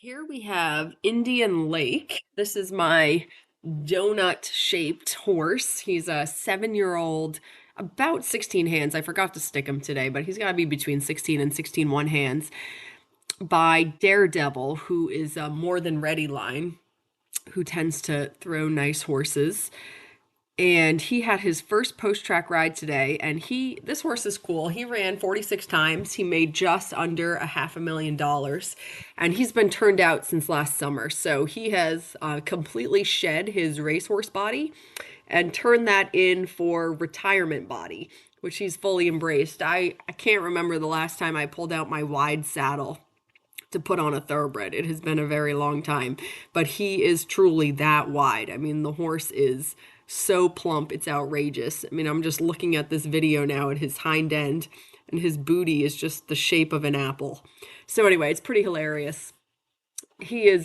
Here we have Indian Lake. This is my donut-shaped horse. He's a 7-year-old, about 16 hands. I forgot to stick him today, but he's got to be between 16 and 16 hands by Daredevil, who is a more than ready line, who tends to throw nice horses. And he had his first post track ride today, and this horse is cool. He ran 46 times. He made just under a $500,000, and he's been turned out since last summer. So he has completely shed his racehorse body and turned that in for retirement body, which he's fully embraced. I can't remember the last time I pulled out my wide saddle to put on a thoroughbred. It has been a very long time, but he is truly that wide. I mean, the horse is so plump, it's outrageous. I mean, I'm just looking at this video now at his hind end, and his booty is just the shape of an apple. So anyway, it's pretty hilarious. He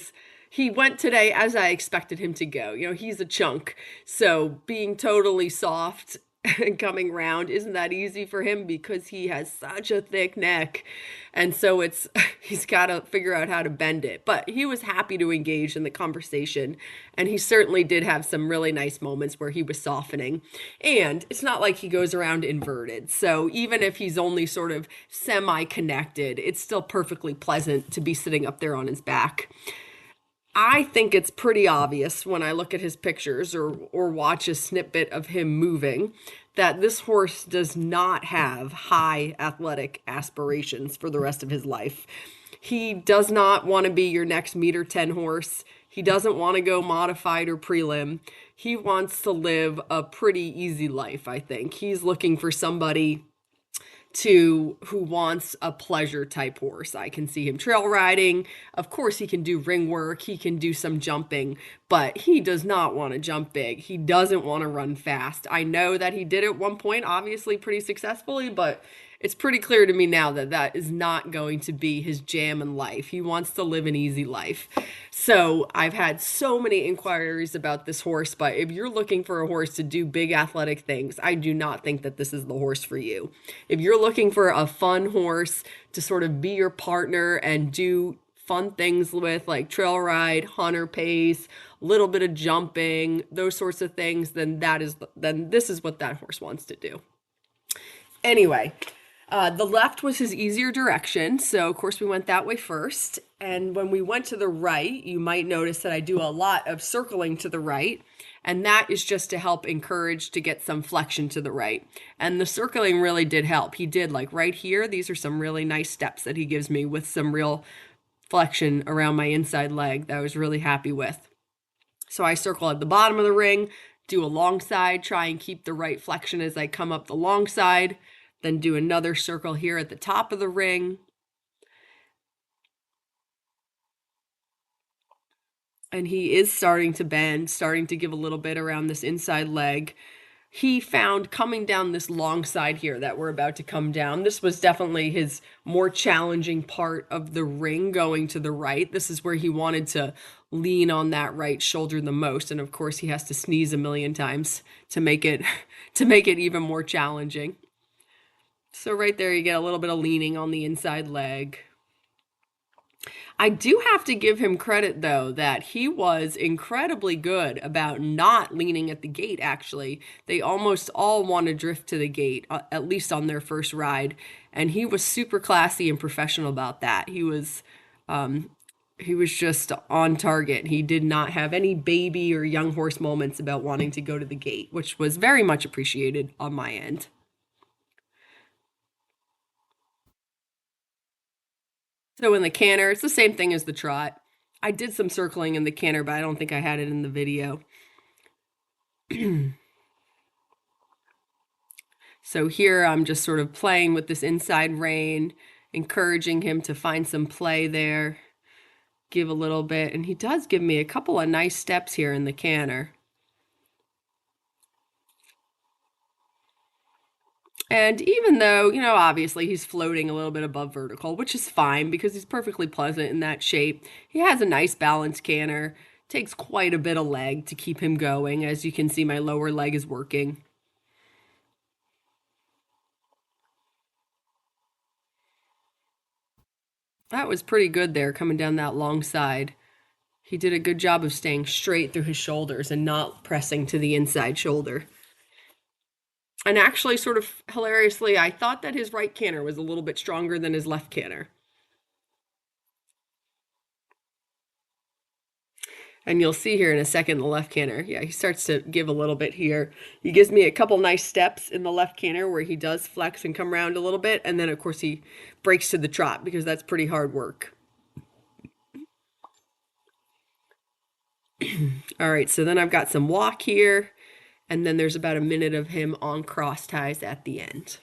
went today as I expected him to go. You know, he's a chunk. So being totally soft and coming round isn't that easy for him because he has such a thick neck. And so he's got to figure out how to bend it. But he was happy to engage in the conversation, and he certainly did have some really nice moments where he was softening. And it's not like he goes around inverted. So even if he's only sort of semi-connected, it's still perfectly pleasant to be sitting up there on his back. I think it's pretty obvious when I look at his pictures or watch a snippet of him moving that this horse does not have high athletic aspirations for the rest of his life. He does not want to be your next meter 10 horse. He doesn't want to go modified or prelim. He wants to live a pretty easy life, I think. He's looking for somebody who wants a pleasure type horse. I can see him trail riding. Of course, he can do ring work, he can do some jumping, but he does not want to jump big. He doesn't want to run fast. I know that he did at one point, obviously pretty successfully, but it's pretty clear to me now that that is not going to be his jam in life. He wants to live an easy life. So I've had so many inquiries about this horse, but if you're looking for a horse to do big athletic things, I do not think that this is the horse for you. If you're looking for a fun horse to sort of be your partner and do fun things with, like trail ride, hunter pace, a little bit of jumping, those sorts of things, then this is what that horse wants to do. Anyway, the left was his easier direction, so of course we went that way first. And when we went to the right, you might notice that I do a lot of circling to the right, and that is just to help encourage to get some flexion to the right. And the circling really did help. He did, like right here, these are some really nice steps that he gives me with some real flexion around my inside leg that I was really happy with. So I circle at the bottom of the ring, do a long side, try and keep the right flexion as I come up the long side, then do another circle here at the top of the ring. And he is starting to bend, starting to give a little bit around this inside leg. He found coming down this long side here that we're about to come down, this was definitely his more challenging part of the ring going to the right. This is where he wanted to lean on that right shoulder the most. And of course he has to sneeze a million times to make it even more challenging. So right there you get a little bit of leaning on the inside leg. I do have to give him credit, though, that he was incredibly good about not leaning at the gate, actually. They almost all want to drift to the gate, at least on their first ride. And he was super classy and professional about that. He was just on target. He did not have any baby or young horse moments about wanting to go to the gate, which was very much appreciated on my end. So in the canter, it's the same thing as the trot. I did some circling in the canter, but I don't think I had it in the video. So here I'm just sort of playing with this inside rein, encouraging him to find some play there, give a little bit. And he does give me a couple of nice steps here in the canter. And even though, you know, obviously he's floating a little bit above vertical, which is fine because he's perfectly pleasant in that shape. He has a nice balanced canter. Takes quite a bit of leg to keep him going. As you can see, my lower leg is working. That was pretty good there, coming down that long side. He did a good job of staying straight through his shoulders and not pressing to the inside shoulder. And actually, sort of hilariously, I thought that his right canter was a little bit stronger than his left canter. And you'll see here in a second the left canter. Yeah, he starts to give a little bit here. He gives me a couple nice steps in the left canter where he does flex and come around a little bit. And then, of course, he breaks to the trot because that's pretty hard work. All right, so then I've got some walk here. And then there's about a minute of him on cross ties at the end.